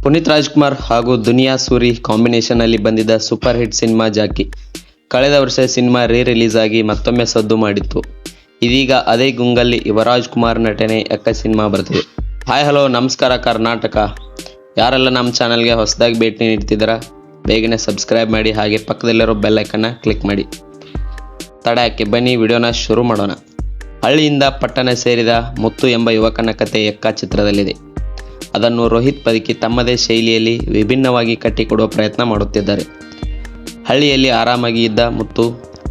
ಪುನೀತ್ ರಾಜ್ಕುಮಾರ್ ಹಾಗೂ ದುನಿಯಾ ಸೂರಿ ಕಾಂಬಿನೇಷನ್ನಲ್ಲಿ ಬಂದಿದ್ದ super hit cinema Jackie ಕಳೆದ ವರ್ಷ ಸಿನಿಮಾ ರಿಲೀಸ್ ಆಗಿ ಮತ್ತೊಮ್ಮೆ ಸದ್ದು ಮಾಡಿತ್ತು. ಇದೀಗ ಅದೇ ಗುಂಗಲ್ಲಿ ಯುವರಾಜ್ ಕುಮಾರ್ ನಟನೆ ಎಕ್ಕ ಸಿನಿಮಾ ಬರ್ತಿದೆ. ಹಾಯ್ ಹಲೋ ನಮಸ್ಕಾರ ಕರ್ನಾಟಕ. ಯಾರೆಲ್ಲ ನಮ್ಮ ಚಾನಲ್ಗೆ ಹೊಸದಾಗಿ ಭೇಟಿ ನೀಡ್ತಿದ್ದೀರಾ ಬೇಗನೆ ಸಬ್ಸ್ಕ್ರೈಬ್ ಮಾಡಿ, ಹಾಗೆ ಪಕ್ಕದಲ್ಲಿರೋ ಬೆಲ್ ಐಕನ್ನ ಕ್ಲಿಕ್ ಮಾಡಿ. ತಡ ಯಾಕೆ, ಬನ್ನಿ ವಿಡಿಯೋನ ಶುರು ಮಾಡೋಣ. ಹಳ್ಳಿಯಿಂದ ಪಟ್ಟಣ ಸೇರಿದ ಮುತ್ತು ಎಂಬ ಯುವಕನ ಕತೆ ಎಕ್ಕ ಚಿತ್ರದಲ್ಲಿದೆ. ಅದನ್ನು ರೋಹಿತ್ ಪದಕಿ ತಮ್ಮದೇ ಶೈಲಿಯಲ್ಲಿ ವಿಭಿನ್ನವಾಗಿ ಕಟ್ಟಿಕೊಡುವ ಪ್ರಯತ್ನ ಮಾಡುತ್ತಿದ್ದಾರೆ. ಹಳ್ಳಿಯಲ್ಲಿ ಆರಾಮಾಗಿ ಇದ್ದ ಮುತ್ತು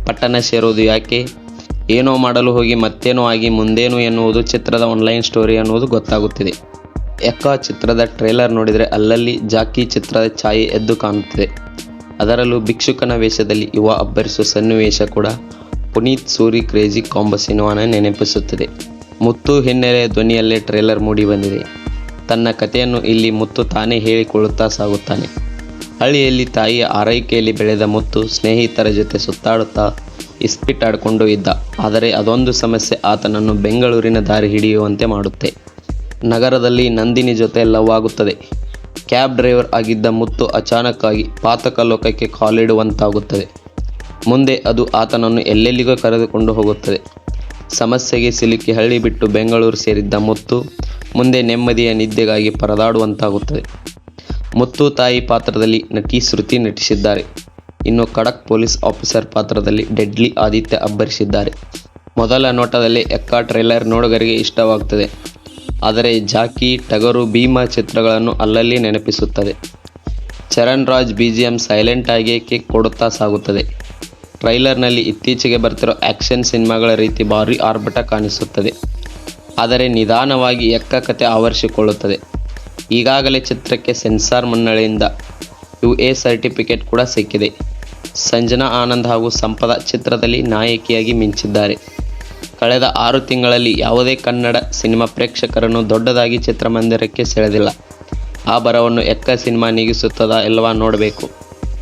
ಪಟ್ಟಣ ಸೇರೋದು ಯಾಕೆ, ಏನೋ ಮಾಡಲು ಹೋಗಿ ಮತ್ತೇನೋ ಆಗಿ ಮುಂದೇನು ಎನ್ನುವುದು ಚಿತ್ರದ ಆನ್ಲೈನ್ ಸ್ಟೋರಿ ಅನ್ನುವುದು ಗೊತ್ತಾಗುತ್ತಿದೆ. ಎಕ್ಕ ಚಿತ್ರದ ಟ್ರೇಲರ್ ನೋಡಿದರೆ ಅಲ್ಲಲ್ಲಿ ಜಾಕಿ ಚಿತ್ರದ ಛಾಯೆ ಎದ್ದು ಕಾಣುತ್ತಿದೆ. ಅದರಲ್ಲೂ ಭಿಕ್ಷುಕನ ವೇಷದಲ್ಲಿ ಯುವ ಅಬ್ಬರಿಸುವ ಸನ್ನಿವೇಶ ಕೂಡ ಪುನೀತ್ ಸೂರಿ ಕ್ರೇಜಿ ಕಾಂಬೋ ಸಿನಿಮಾನ ನೆನಪಿಸುತ್ತದೆ. ಮುತ್ತು ಹಿನ್ನೆಲೆ ಧ್ವನಿಯಲ್ಲೇ ಟ್ರೇಲರ್ ಮೂಡಿ ಬಂದಿದೆ. ತನ್ನ ಕಥೆಯನ್ನು ಇಲ್ಲಿ ಮುತ್ತು ತಾನೇ ಹೇಳಿಕೊಳ್ಳುತ್ತಾ ಸಾಗುತ್ತಾನೆ. ಹಳ್ಳಿಯಲ್ಲಿ ತಾಯಿಯ ಆರೈಕೆಯಲ್ಲಿ ಬೆಳೆದ ಮುತ್ತು ಸ್ನೇಹಿತರ ಜೊತೆ ಸುತ್ತಾಡುತ್ತಾ ಇಸ್ಪಿಟ್ ಆಡಿಕೊಂಡು ಇದ್ದ. ಆದರೆ ಅದೊಂದು ಸಮಸ್ಯೆ ಆತನನ್ನು ಬೆಂಗಳೂರಿನ ದಾರಿ ಹಿಡಿಯುವಂತೆ ಮಾಡುತ್ತೆ. ನಗರದಲ್ಲಿ ನಂದಿನಿ ಜೊತೆ ಲವ್ ಆಗುತ್ತದೆ. ಕ್ಯಾಬ್ ಡ್ರೈವರ್ ಆಗಿದ್ದ ಮುತ್ತು ಅಚಾನಕ್ಕಾಗಿ ಪಾತಕ ಲೋಕಕ್ಕೆ ಕಾಲಿಡುವಂತಾಗುತ್ತದೆ. ಮುಂದೆ ಅದು ಆತನನ್ನು ಎಲ್ಲೆಲ್ಲಿಗೋ ಕರೆದುಕೊಂಡು ಹೋಗುತ್ತದೆ. ಸಮಸ್ಯೆಗೆ ಸಿಲುಕಿ ಹಳ್ಳಿ ಬಿಟ್ಟು ಬೆಂಗಳೂರು ಸೇರಿದ್ದ ಮುತ್ತು ಮುಂದೆ ನೆಮ್ಮದಿಯ ನಿದ್ದೆಗಾಗಿ ಪರದಾಡುವಂತಾಗುತ್ತದೆ. ಮುತ್ತು ತಾಯಿ ಪಾತ್ರದಲ್ಲಿ ನಟಿ ಶ್ರುತಿ ನಟಿಸಿದ್ದಾರೆ. ಇನ್ನು ಖಡಕ್ ಪೊಲೀಸ್ ಆಫೀಸರ್ ಪಾತ್ರದಲ್ಲಿ ಡೆಡ್ಲಿ ಆದಿತ್ಯ ಅಬ್ಬರಿಸಿದ್ದಾರೆ. ಮೊದಲ ನೋಟದಲ್ಲಿ ಎಕ್ಕ ಟ್ರೇಲರ್ ನೋಡುಗರಿಗೆ ಇಷ್ಟವಾಗುತ್ತದೆ. ಆದರೆ ಜಾಕಿ, ಟಗರು, ಭೀಮಾ ಚಿತ್ರಗಳನ್ನು ಅಲ್ಲಲ್ಲಿ ನೆನಪಿಸುತ್ತದೆ. ಚರಣ್ ರಾಜ್ BGM ಸೈಲೆಂಟ್ ಆಗಿ ಕಿಕ್ ಕೊಡುತ್ತಾ ಸಾಗುತ್ತದೆ. ಟ್ರೈಲರ್ನಲ್ಲಿ ಇತ್ತೀಚೆಗೆ ಬರ್ತಿರೋ ಆ್ಯಕ್ಷನ್ ಸಿನಿಮಾಗಳ ರೀತಿ ಭಾರಿ ಆರ್ಭಟ ಕಾಣಿಸುತ್ತದೆ. ಆದರೆ ನಿಧಾನವಾಗಿ ಎಕ್ಕ ಕತೆ ಆವರಿಸಿಕೊಳ್ಳುತ್ತದೆ. ಈಗಾಗಲೇ ಚಿತ್ರಕ್ಕೆ ಸೆನ್ಸಾರ್ ಮನ್ನಣೆಯಿಂದ UA ಸರ್ಟಿಫಿಕೇಟ್ ಕೂಡ ಸಿಕ್ಕಿದೆ. ಸಂಜನಾ ಆನಂದ್ ಹಾಗೂ ಸಂಪದ ಚಿತ್ರದಲ್ಲಿ ನಾಯಕಿಯಾಗಿ ಮಿಂಚಿದ್ದಾರೆ. ಕಳೆದ 6 ತಿಂಗಳಲ್ಲಿ ಯಾವುದೇ ಕನ್ನಡ ಸಿನಿಮಾ ಪ್ರೇಕ್ಷಕರನ್ನು ದೊಡ್ಡದಾಗಿ ಚಿತ್ರಮಂದಿರಕ್ಕೆ ಸೆಳೆದಿಲ್ಲ. ಆ ಬರವನ್ನು ಎಕ್ಕ ಸಿನಿಮಾ ನೀಗಿಸುತ್ತದಾ ಇಲ್ಲವಾ ನೋಡಬೇಕು.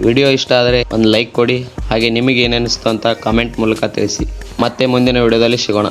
ವಿಡಿಯೋ ಇಷ್ಟ ಆದರೆ ಒಂದು ಲೈಕ್ ಕೊಡಿ, ಹಾಗೆ ನಿಮಗೆ ಏನಿಸ್ತು ಅಂತ ಕಾಮೆಂಟ್ ಮೂಲಕ ತಿಳಿಸಿ. ಮತ್ತೆ ಮುಂದಿನ ವಿಡಿಯೋದಲ್ಲಿ ಸಿಗೋಣ.